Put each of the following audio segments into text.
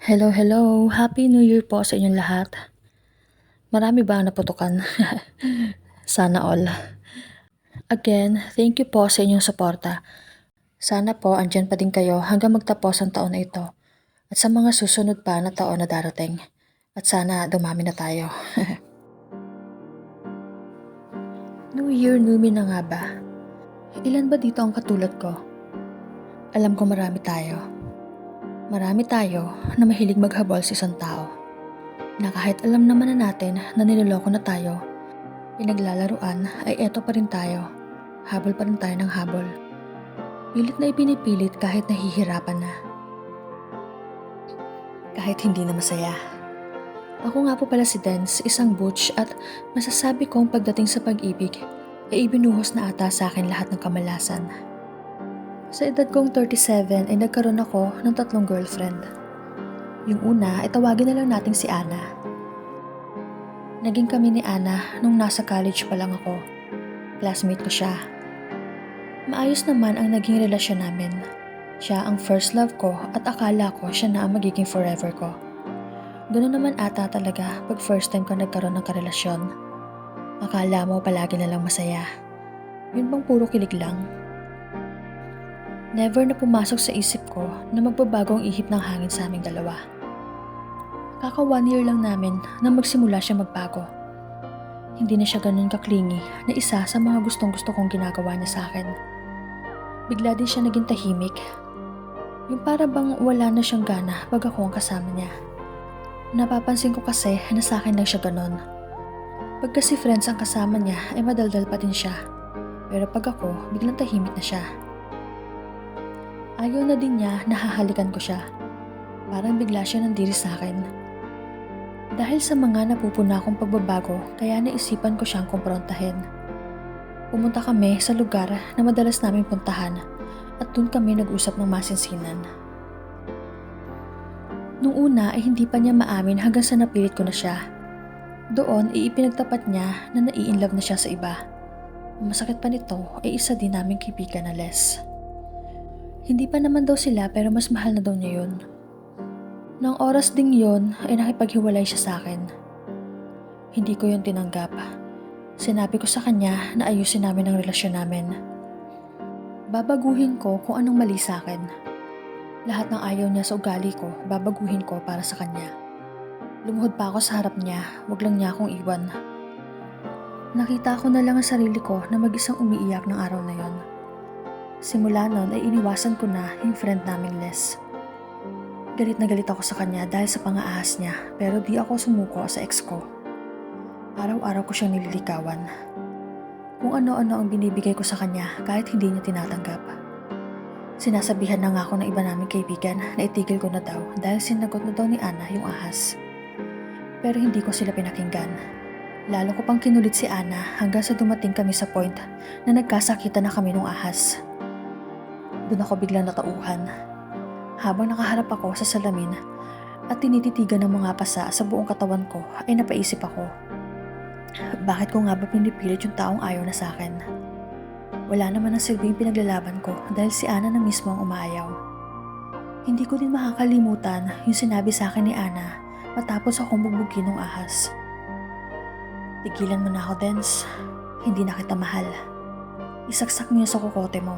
Hello, hello. Happy New Year po sa inyong lahat. Marami ba ang naputukan? Sana all. Again, thank you po sa inyong suporta. Sana po andyan pa din kayo hanggang magtapos ang taon na ito at sa mga susunod pa na taon na darating. At sana dumami na tayo. New Year, New Me na nga ba? Ilan ba dito ang katulad ko? Alam ko marami tayo. Marami tayo na mahilig maghabol sa isang tao. Na kahit alam naman na natin na niloloko na tayo, pinaglalaruan ay eto pa rin tayo. Habol pa rin tayo ng habol. Pilit na ipinipilit kahit nahihirapan na. Kahit hindi na masaya. Ako nga po pala si Dance, isang butch at masasabi kong pagdating sa pag-ibig ay ibinuhos na ata sa akin lahat ng kamalasan. Sa edad kong 37 ay nagkaroon ako ng 3 girlfriend. Yung una ay tawagin na lang natin si Ana. Naging kami ni Ana nung nasa college pa lang ako. Classmate ko siya. Maayos naman ang naging relasyon namin. Siya ang first love ko at akala ko siya na ang magiging forever ko. Ganoon naman ata talaga pag first time ka nagkaroon ng karelasyon. Akala mo palagi na lang masaya. Yun bang puro kilig lang? Never na pumasok sa isip ko na magbabago ang ihip ng hangin sa aming dalawa. Kaka 1 year lang namin na magsimula siya magbago. Hindi na siya ganun kaklingi na isa sa mga gustong-gusto kong ginagawa niya sa akin. Bigla din siya naging tahimik. Yung para bang wala na siyang gana pag ako ang kasama niya. Napapansin ko kasi na sa akin lang siya ganon. Pag kasi friends ang kasama niya ay madaldal pa din siya. Pero pag ako, biglang tahimik na siya. Ayaw na din niya na hahalikan ko siya. Parang bigla siya nandiri sa akin. Dahil sa mga napupuna akong pagbabago, kaya naisipan ko siyang kumprontahin. Pumunta kami sa lugar na madalas naming puntahan at doon kami nag-usap ng masinsinan. Nung una ay hindi pa niya maamin hanggang sa napilit ko na siya. Doon ay ipinagtapat niya na nai-inlove na siya sa iba. Ang masakit pa nito ay isa din naming kaibigan na Les. Hindi pa naman daw sila pero mas mahal na daw niya yun. Nang oras ding yon ay nakipaghiwalay siya sa akin. Hindi ko yun tinanggap. Sinabi ko sa kanya na ayusin namin ang relasyon namin. Babaguhin ko kung anong mali sa akin. Lahat ng ayaw niya sa ugali ko, babaguhin ko para sa kanya. Lumuhod pa ako sa harap niya, wag lang niya akong iwan. Nakita ko na lang ang sarili ko na mag-isang umiiyak ng araw na yon. Simula nun ay iniwasan ko na yung friend naming Les. Galit na galit ako sa kanya dahil sa pang-aahas niya pero di ako sumuko sa ex ko. Araw-araw ko siyang nililikawan. Kung ano-ano ang binibigay ko sa kanya kahit hindi niya tinatanggap. Sinasabihan na nga ako ng iba naming kaibigan na itigil ko na daw dahil sinagot na daw ni Ana yung ahas. Pero hindi ko sila pinakinggan. Lalo ko pang kinulit si Ana hanggang sa dumating kami sa point na nagkasakitan na kami ng ahas. Doon ako biglang natauhan. Habang nakaharap ako sa salamin at tinititigan ng mga pasa sa buong katawan ko ay napaisip ako. Bakit ko nga ba pinipilit yung taong ayaw na sa akin? Wala naman ang silbing pinaglalaban ko dahil si Ana na mismo ang umaayaw. Hindi ko din makakalimutan yung sinabi sa akin ni Ana matapos akong bugbugin ng ahas. Tigilan mo na ako, Dance. Hindi na kita mahal. Isaksak mo yun sa kokote mo.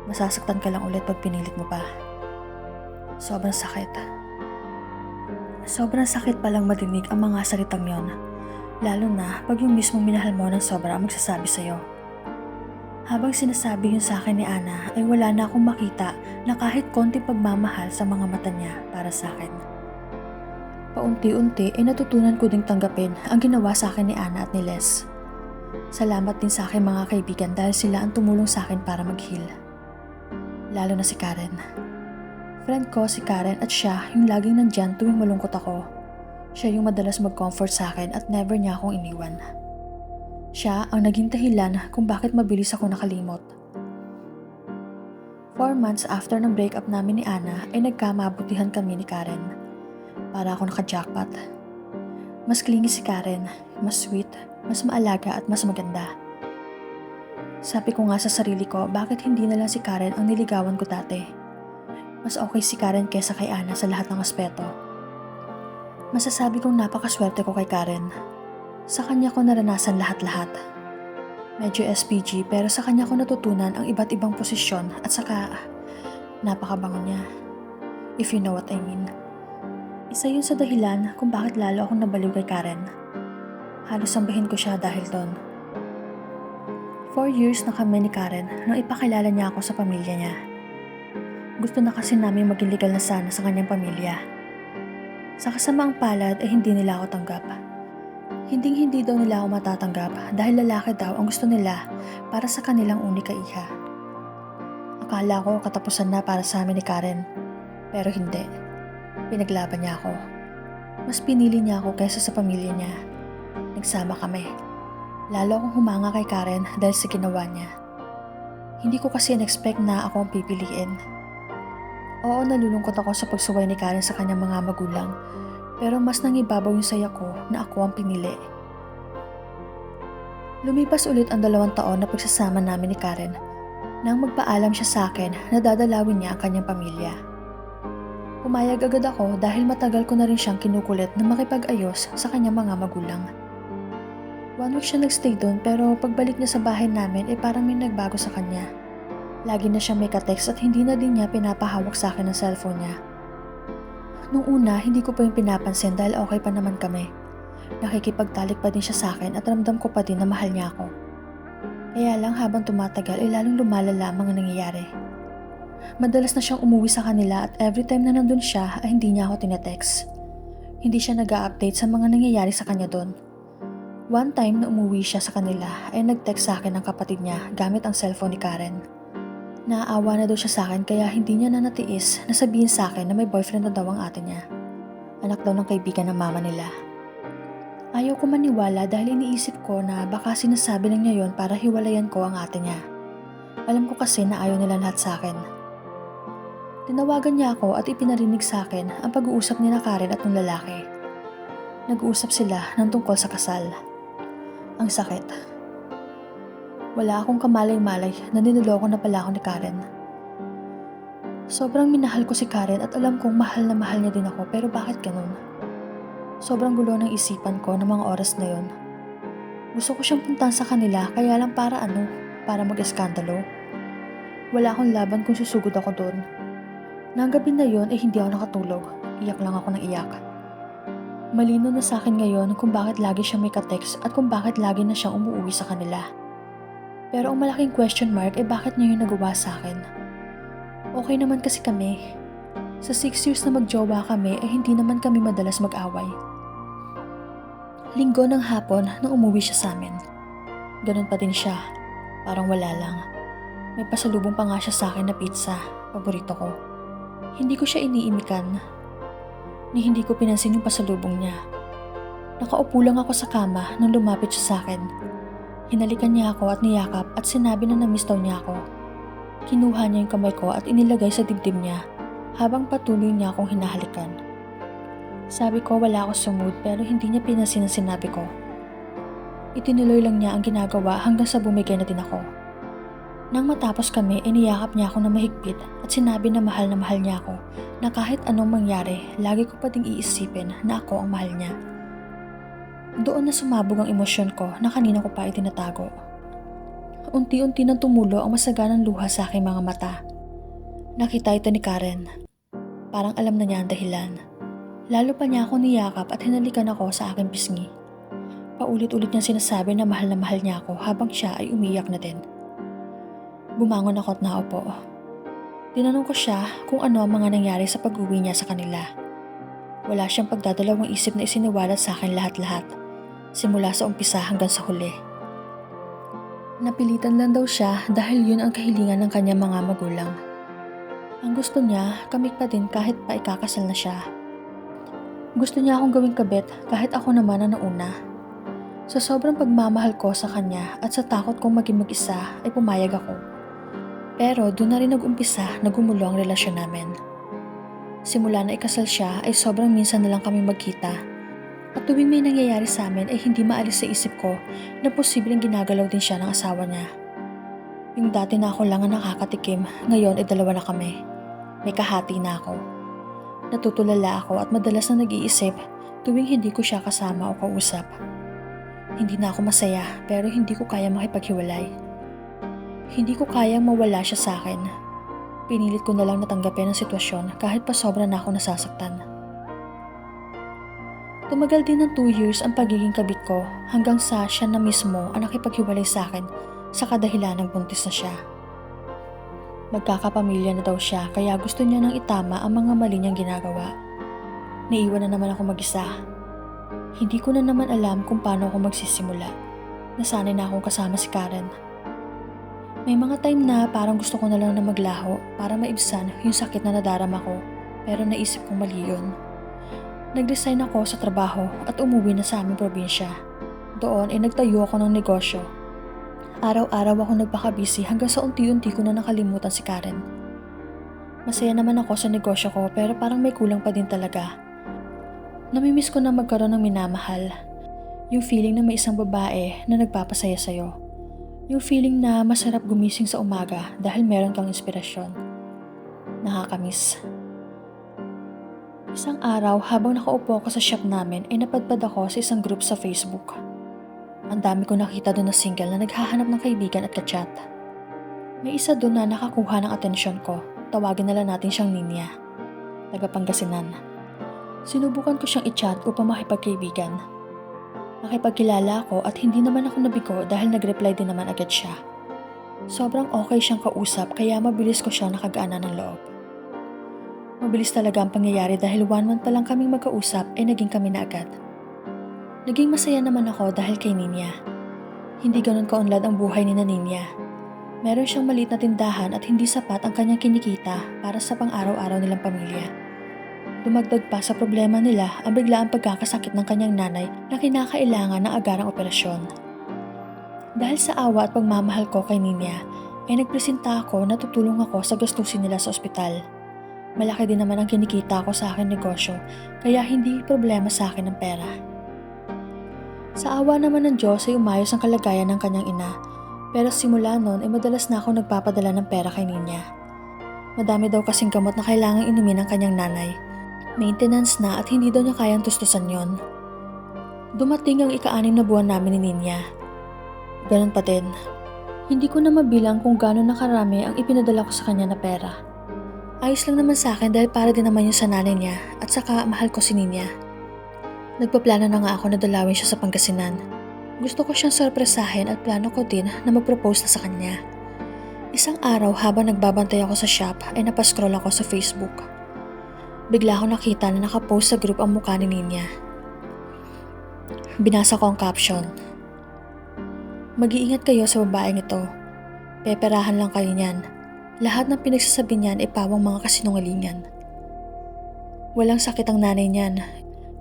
Masasaktan ka lang ulit pag pinilit mo pa. Sobrang sakit. Sobrang sakit palang madinig ang mga salitang yon. Lalo na pag yung mismong minahal mo ng sobra ang magsasabi sa'yo. Habang sinasabi yun sa akin ni Ana ay wala na akong makita na kahit konti pagmamahal sa mga mata niya para sa akin. Paunti-unti ay natutunan ko ding tanggapin ang ginawa sa akin ni Ana at ni Les. Salamat din sa akin mga kaibigan dahil sila ang tumulong sa akin para mag-heal. Lalo na si Karen. Friend ko si Karen at siya yung laging nandyan tuwing malungkot ako. Siya yung madalas mag-comfort sa akin at never niya akong iniwan. Siya ang naging dahilan kung bakit mabilis ako nakalimot. 4 months after ng breakup namin ni Ana ay nagkamabutihan kami ni Karen. Para ako naka-jackpot. Mas clingy si Karen, mas sweet, mas maalaga at mas maganda. Sabi ko nga sa sarili ko bakit hindi na lang si Karen ang niligawan ko dati. Mas okay si Karen kesa kay Ana sa lahat ng aspeto. Masasabi kong napakaswerte ko kay Karen. Sa kanya ko naranasan lahat-lahat. Medyo SPG pero sa kanya ko natutunan ang iba't ibang posisyon at saka napakabango niya. If you know what I mean. Isa yun sa dahilan kung bakit lalo akong nabaliw kay Karen. Halos sambahin ko siya dahil doon. 4 years na kami ni Karen nang ipakilala niya ako sa pamilya niya. Gusto na kasi namin maging legal na sana sa kanyang pamilya. Sa kasamaang palad ay hindi nila ako tanggap. Hindi daw nila ako matatanggap dahil lalaki daw ang gusto nila para sa kanilang unika iha. Akala ko katapusan na para sa amin ni Karen. Pero hindi. Pinaglaban niya ako. Mas pinili niya ako kaysa sa pamilya niya. Nagsama kami. Lalo akong humanga kay Karen dahil sa ginawa niya. Hindi ko kasi in-expect na ako ang pipiliin. Oo, nalulungkot ako sa pagsuway ni Karen sa kanyang mga magulang. Pero mas nangibabaw yung saya ko na ako ang pinili. Lumipas ulit ang 2 taon na pagsasama namin ni Karen nang magpaalam siya sa akin na dadalawin niya ang kanyang pamilya. Pumayag agad ako dahil matagal ko na rin siyang kinukulit na makipag-ayos sa kanyang mga magulang. 1 week siya nagstay doon pero pagbalik niya sa bahay namin ay parang may nagbago sa kanya. Lagi na siya may ka-text at hindi na din niya pinapahawak sa akin ang cellphone niya. Nung una, hindi ko pa yung pinapansin dahil okay pa naman kami. Nakikipagtalik pa din siya sa akin at ramdam ko pa din na mahal niya ako. Kaya lang habang tumatagal ay lalong lumalala ang mga nangyayari. Madalas na siyang umuwi sa kanila at every time na nandun siya ay hindi niya ako tinetext. Hindi siya nag-a-update sa mga nangyayari sa kanya doon. One time na umuwi siya sa kanila ay nag-text sa akin ng kapatid niya gamit ang cellphone ni Karen. Naaawa na daw siya sa akin kaya hindi niya na natiis na sabihin sa akin na may boyfriend na daw ang ate niya. Anak daw ng kaibigan ng mama nila. Ayaw ko maniwala dahil iniisip ko na baka sinasabi lang niya yon para hiwalayan ko ang ate niya. Alam ko kasi na ayaw nila lahat sa akin. Tinawagan niya ako at ipinarinig sa akin ang pag-uusap ni na Karen at ng lalaki. Nag-uusap sila ng tungkol sa kasal. Ang sakit. Wala akong kamalay-malay na niloloko na pala ako ni Karen. Sobrang minahal ko si Karen at alam kong mahal na mahal niya din ako pero bakit ganun? Sobrang gulo ng isipan ko ng mga oras na yon. Gusto ko siyang puntahan sa kanila kaya lang para mag-eskandalo. Wala akong laban kung susugod ako doon. Nang gabi na yon ay hindi ako nakatulog. Iyak lang ako ng iyak. Malino na sa akin ngayon kung bakit lagi siyang may ka-text at kung bakit lagi na siyang umuwi sa kanila. Pero ang malaking question mark ay bakit niya yung nagawa sa akin. Okay naman kasi kami. Sa 6 years na magjowa kami ay hindi naman kami madalas mag-away. Linggo ng hapon nang umuwi siya sa amin. Ganun pa din siya. Parang wala lang. May pasalubong pa nga siya sa akin na pizza. Paborito ko. Hindi ko siya iniimikan. Ni hindi ko pinansin yung pasalubong niya. Nakaupo lang ako sa kama nang lumapit siya sa akin. Hinalikan niya ako at niyakap at sinabi na na-miss daw niya ako. Kinuha niya yung kamay ko at inilagay sa dibdib niya habang patuloy niya akong hinahalikan. Sabi ko wala ako sa mood pero hindi niya pinansin ang sinabi ko. Itinuloy lang niya ang ginagawa hanggang sa bumigay na din ako. Nang matapos kami, iniyakap niya ako na mahigpit at sinabi na mahal niya ako na kahit anong mangyari, lagi ko pa ding iisipin na ako ang mahal niya. Doon na sumabog ang emosyon ko na kanina ko pa itinatago. Unti-unti nang tumulo ang masaganang luha sa aking mga mata. Nakita ito ni Karen. Parang alam na niya ang dahilan. Lalo pa niya ako niyakap at hinalikan ako sa aking pisngi. Paulit-ulit niya sinasabi na mahal niya ako habang siya ay umiyak na din. Bumangon ako at naupo. Tinanong ko siya kung ano ang mga nangyari sa pag-uwi niya sa kanila. Wala siyang pagdadalawang isip na isiniwalat sa akin lahat-lahat. Simula sa umpisa hanggang sa huli. Napilitan lang daw siya dahil yun ang kahilingan ng kanyang mga magulang. Ang gusto niya, kami pa din kahit pa ikakasal na siya. Gusto niya akong gawing kabit kahit ako naman ang nauna. Sa sobrang pagmamahal ko sa kanya at sa takot kong maging mag-isa ay pumayag ako. Pero doon na rin nag-umpisa na gumulo ang relasyon namin. Simula na ikasal siya ay sobrang minsan na lang kami magkita. At tuwing may nangyayari sa amin ay hindi maalis sa isip ko na posibleng ginagalaw din siya ng asawa niya. Yung dati na ako lang ang nakakatikim, ngayon ay 2 na kami. May kahati na ako. Natutulala ako at madalas na nag-iisip tuwing hindi ko siya kasama o kausap. Hindi na ako masaya pero hindi ko kaya makipaghiwalay. Hindi ko kayang mawala siya sa akin. Pinilit ko na lang natanggapin ang sitwasyon kahit pa sobra na ako nasasaktan. Tumagal din ng 2 years ang pagiging kabit ko hanggang sa siya na mismo ang nakipaghiwalay sa akin sa kadahilan ng buntis na siya. Magkakapamilya na daw siya kaya gusto niya nang itama ang mga mali niyang ginagawa. Naiwan na naman ako mag-isa. Hindi ko na naman alam kung paano ako magsisimula. Nasanay na akong kasama si Karen. May mga time na parang gusto ko na lang na maglaho para maibsan yung sakit na nadarama ko pero naisip kong mali yun. Nag-resign ako sa trabaho at umuwi na sa aming probinsya. Doon ay nagtayo ako ng negosyo. Araw-araw ako nagpaka-busy hanggang sa unti-unti ko na nakalimutan si Karen. Masaya naman ako sa negosyo ko pero parang may kulang pa din talaga. Namimiss ko na magkaroon ng minamahal. Yung feeling na may isang babae na nagpapasaya sa'yo. Yung feeling na masarap gumising sa umaga dahil meron kang inspirasyon. Nakakamiss. Isang araw habang nakaupo ako sa shop namin ay napadpad ako sa isang group sa Facebook. Ang dami ko nakita doon na single na naghahanap ng kaibigan at ka-chat. May isa doon na nakakuha ng atensyon ko. Tawagin na lang natin siyang Ninya. Taga Pangasinan. Sinubukan ko siyang i-chat upang makipagkaibigan. Nakipagkilala ako at hindi naman ako nabigo dahil nag-reply din naman agad siya. Sobrang okay siyang kausap kaya mabilis ko siyang nakagana ng loob. Mabilis talaga ang pangyayari dahil 1 month pa lang kaming magkausap ay naging kami na agad. Naging masaya naman ako dahil kay Ninya. Hindi ganun kaunlad ang buhay ni Ninya. Meron siyang maliit na tindahan at hindi sapat ang kanyang kinikita para sa pang-araw-araw nilang pamilya. Dumagdag pa sa problema nila ang biglaang pagkakasakit ng kanyang nanay na kinakailangan ng agarang operasyon. Dahil sa awa at pagmamahal ko kay Ninya, ay nagpresenta ako na tutulong ako sa gastusin nila sa ospital. Malaki din naman ang kinikita ko sa akin negosyo, kaya hindi problema sa akin ang pera. Sa awa naman ng Diyos ay umayos ang kalagayan ng kanyang ina, pero simula noon ay madalas na ako nagpapadala ng pera kay Ninya. Madami daw kasing gamot na kailangang inumin ng kanyang nanay. Maintenance na at hindi daw niya kayang tustusan yon. Dumating ang ika-6 na buwan namin ni Ninya. Ganun pa din. Hindi ko na mabilang kung gano'n na karami ang ipinadala ko sa kanya na pera. Ayos lang naman sa akin dahil para din naman yun sa nanay niya at saka mahal ko si Ninya. Nagpaplano na nga ako na dalawin siya sa Pangasinan. Gusto ko siyang sorpresahin at plano ko din na mag-propose na sa kanya. Isang araw habang nagbabantay ako sa shop ay napascroll ako sa Facebook. Bigla ako nakita na nakapost sa group ang mukha ni Ninya. Binasa ko ang caption. Mag-iingat kayo sa babaeng ito. Peperahan lang kayo niyan. Lahat ng pinagsasabi niyan ay pawang mga kasinungalingan. Walang sakit ang nanay niyan.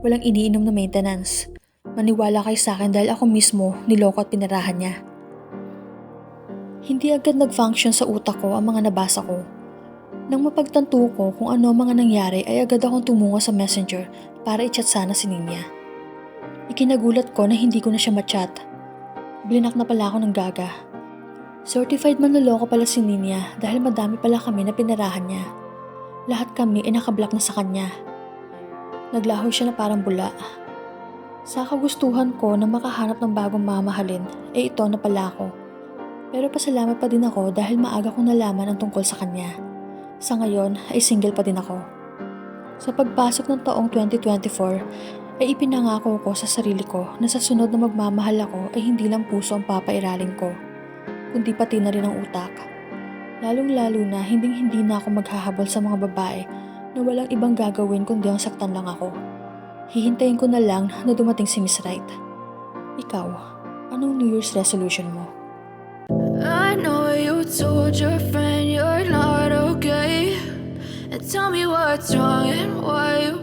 Walang iniinom na maintenance. Maniwala kayo sa akin dahil ako mismo niloko at pinarahan niya. Hindi agad nag-function sa utak ko ang mga nabasa ko. Nang mapagtanto ko kung ano mga nangyari ay agad akong tumungo sa messenger para i-chat sana si Ninya. Ikinagulat ko na hindi ko na siya ma-chat. Blinak na pala ako ng gaga. Certified manloloko pala si Ninya dahil madami pala kami na pinarahan niya. Lahat kami ay nakablock na sa kanya. Naglaho siya na parang bula. Sa kagustuhan ko na makahanap ng bagong mamahalin ay ito na pala ako. Pero pasalamat pa din ako dahil maaga kong nalaman ang tungkol sa kanya. Sa ngayon ay single pa din ako. Sa pagpasok ng taong 2024 ay ipinangako ko sa sarili ko na sa sunod na magmamahal ako ay hindi lang puso ang papairalin ko, kundi pati na rin ang utak. Lalong-lalo na hinding-hindi na ako maghahabol sa mga babae na walang ibang gagawin kundi ang saktan lang ako. Hihintayin ko na lang na dumating si Miss Right. Ikaw, anong New Year's resolution mo? I know you told your friend you're not okay, and tell me what's wrong and why you